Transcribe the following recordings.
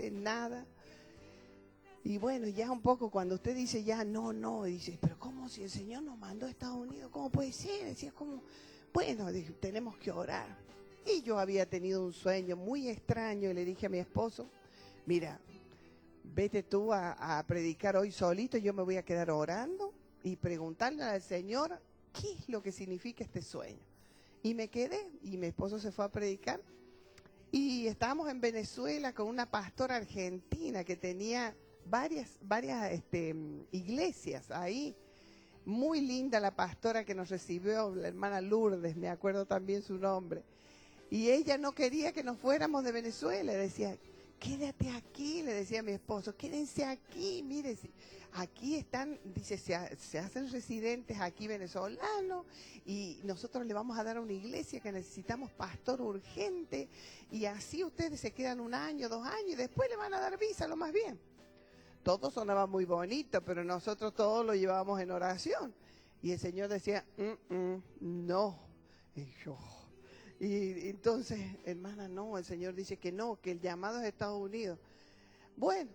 papeles, nada. Y bueno, ya un poco cuando usted dice ya no, y dice, pero ¿cómo si el Señor nos mandó a Estados Unidos? ¿Cómo puede ser? Decía, ¿cómo? Bueno, dije, tenemos que orar. Y yo había tenido un sueño muy extraño y le dije a mi esposo, mira, vete tú a predicar hoy solito, yo me voy a quedar orando y preguntarle al Señor qué es lo que significa este sueño. Y me quedé y mi esposo se fue a predicar y estábamos en Venezuela con una pastora argentina que tenía varias iglesias ahí. Muy linda la pastora que nos recibió, la hermana Lourdes, me acuerdo también su nombre. Y ella no quería que nos fuéramos de Venezuela, decía, quédate aquí, le decía a mi esposo, quédense aquí, mire, aquí están, dice, se hacen residentes aquí venezolanos y nosotros le vamos a dar a una iglesia que necesitamos pastor urgente y así ustedes se quedan 1 año, 2 años y después le van a dar visa, lo más bien. Todo sonaba muy bonito, pero nosotros todos lo llevábamos en oración y el Señor decía, no, y yo... Y entonces, hermana, no, el Señor dice que no, que el llamado es Estados Unidos. Bueno,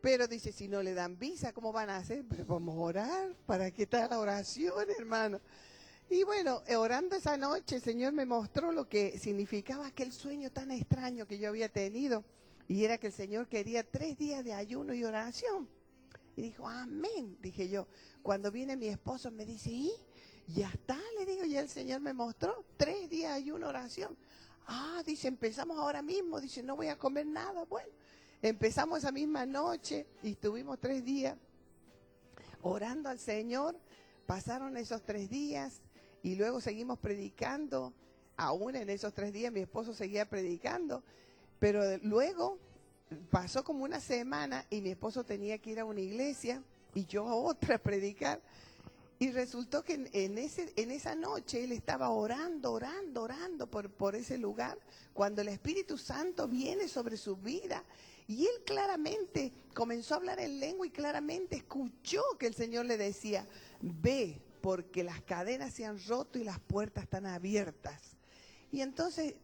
pero dice, si no le dan visa, ¿cómo van a hacer? Pues vamos a orar, ¿para qué está la oración, hermano? Y bueno, orando esa noche, el Señor me mostró lo que significaba aquel sueño tan extraño que yo había tenido. Y era que el Señor quería 3 días de ayuno y oración. Y dijo, amén, dije yo. Cuando viene mi esposo me dice, ¿y? Ya está, le digo, ya el Señor me mostró 3 días y una oración. Ah, dice, empezamos ahora mismo, dice, no voy a comer nada. Bueno, empezamos esa misma noche y estuvimos 3 días orando al Señor. Pasaron esos 3 días y luego seguimos predicando. Aún en esos 3 días mi esposo seguía predicando, pero luego pasó como una semana y mi esposo tenía que ir a una iglesia y yo a otra a predicar. Y resultó que en esa noche él estaba orando por ese lugar, cuando el Espíritu Santo viene sobre su vida. Y él claramente comenzó a hablar en lengua y claramente escuchó que el Señor le decía, ve, porque las cadenas se han roto y las puertas están abiertas. Y entonces,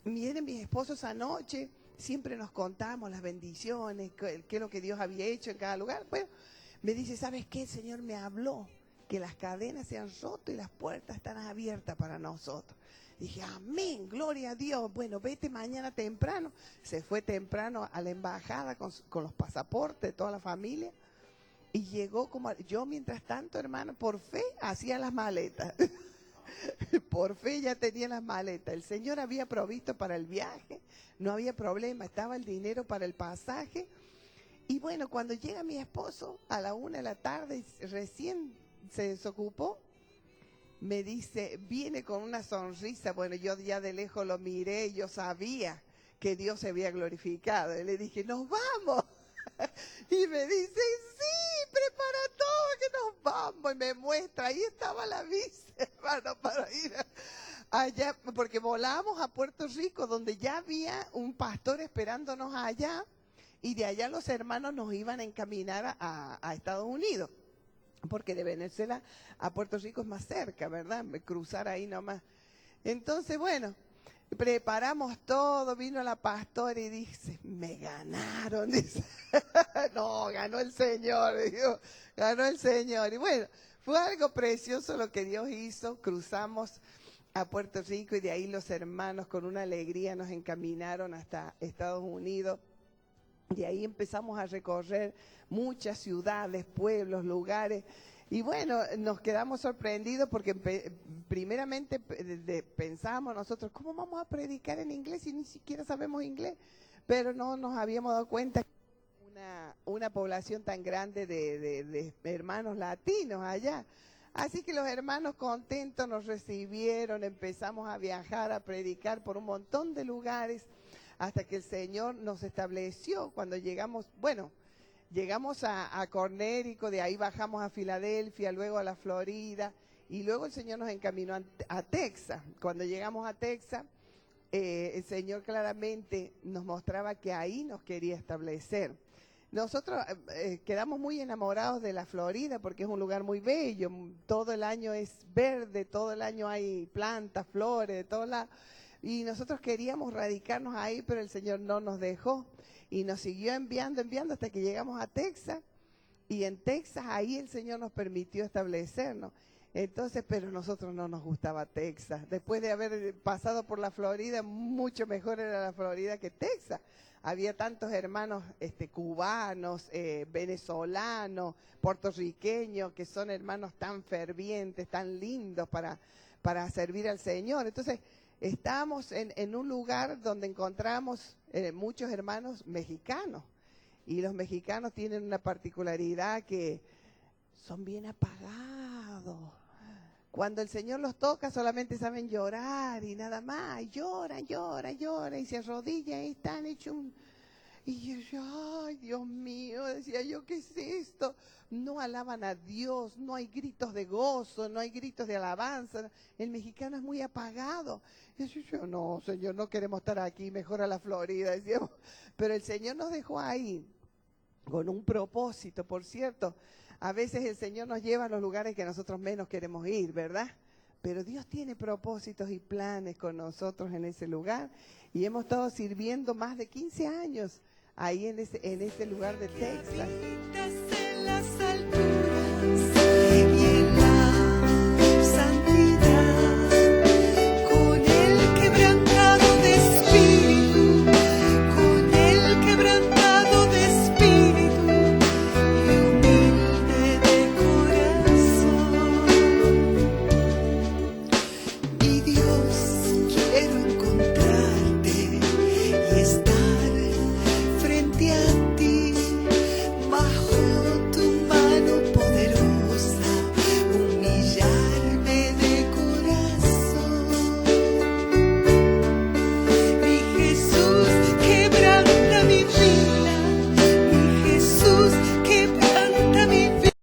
miren, mis esposos anoche, siempre nos contamos las bendiciones, qué es lo que Dios había hecho en cada lugar. Bueno, me dice, ¿sabes qué? El Señor me habló que las cadenas se han roto y las puertas están abiertas para nosotros. Dije, amén, gloria a Dios. Bueno, vete mañana temprano. Se fue temprano a la embajada con los pasaportes de toda la familia. Y llegó como, yo mientras tanto, hermano, por fe hacía las maletas. Por fe ya tenía las maletas. El Señor había provisto para el viaje, no había problema, estaba el dinero para el pasaje. Y bueno, cuando llega mi esposo a la 1 de la tarde, recién se desocupó, me dice, viene con una sonrisa. Bueno, yo ya de lejos lo miré, yo sabía que Dios se había glorificado. Y le dije, nos vamos. Y me dice, sí, prepara todo que nos vamos. Y me muestra, ahí estaba la visa, hermano, para ir allá, porque volamos a Puerto Rico, donde ya había un pastor esperándonos allá, y de allá los hermanos nos iban a encaminar a Estados Unidos. Porque de Venezuela a Puerto Rico es más cerca, ¿verdad? Cruzar ahí nomás. Entonces, bueno, preparamos todo, vino la pastora y dice, me ganaron, dice. No, ganó el Señor, dijo, ganó el Señor. Y bueno, fue algo precioso lo que Dios hizo. Cruzamos a Puerto Rico y de ahí los hermanos con una alegría nos encaminaron hasta Estados Unidos. De ahí empezamos a recorrer muchas ciudades, pueblos, lugares. Y bueno, nos quedamos sorprendidos porque primeramente pensábamos nosotros, ¿cómo vamos a predicar en inglés si ni siquiera sabemos inglés? Pero no nos habíamos dado cuenta que una población tan grande de hermanos latinos allá. Así que los hermanos contentos nos recibieron, empezamos a viajar, a predicar por un montón de lugares, hasta que el Señor nos estableció. Cuando llegamos, bueno, llegamos a Connecticut, de ahí bajamos a Filadelfia, luego a la Florida, y luego el Señor nos encaminó a Texas. Cuando llegamos a Texas, el Señor claramente nos mostraba que ahí nos quería establecer. Nosotros quedamos muy enamorados de la Florida porque es un lugar muy bello, todo el año es verde, todo el año hay plantas, flores, de todos lados. Y nosotros queríamos radicarnos ahí, pero el Señor no nos dejó. y nos siguió enviando hasta que llegamos a Texas. Y en Texas ahí el Señor nos permitió establecernos. Entonces, pero nosotros no nos gustaba Texas. Después de haber pasado por la Florida, mucho mejor era la Florida que Texas. Había tantos hermanos cubanos, venezolanos, puertorriqueños, que son hermanos tan fervientes, tan lindos para servir al Señor. Entonces, estábamos en un lugar donde encontramos muchos hermanos mexicanos. Y los mexicanos tienen una particularidad que son bien apagados. Cuando el Señor los toca solamente saben llorar y nada más. Y lloran y se arrodillan y están hechos un... Y yo, ay, Dios mío, decía yo, ¿qué es esto? No alaban a Dios, no hay gritos de gozo, no hay gritos de alabanza. El mexicano es muy apagado. Y yo, no, Señor, no queremos estar aquí, mejor a la Florida, decíamos. Pero el Señor nos dejó ahí con un propósito, por cierto. A veces el Señor nos lleva a los lugares que nosotros menos queremos ir, ¿verdad? Pero Dios tiene propósitos y planes con nosotros en ese lugar. Y hemos estado sirviendo más de 15 años ahí en ese lugar de Texas. En las alturas.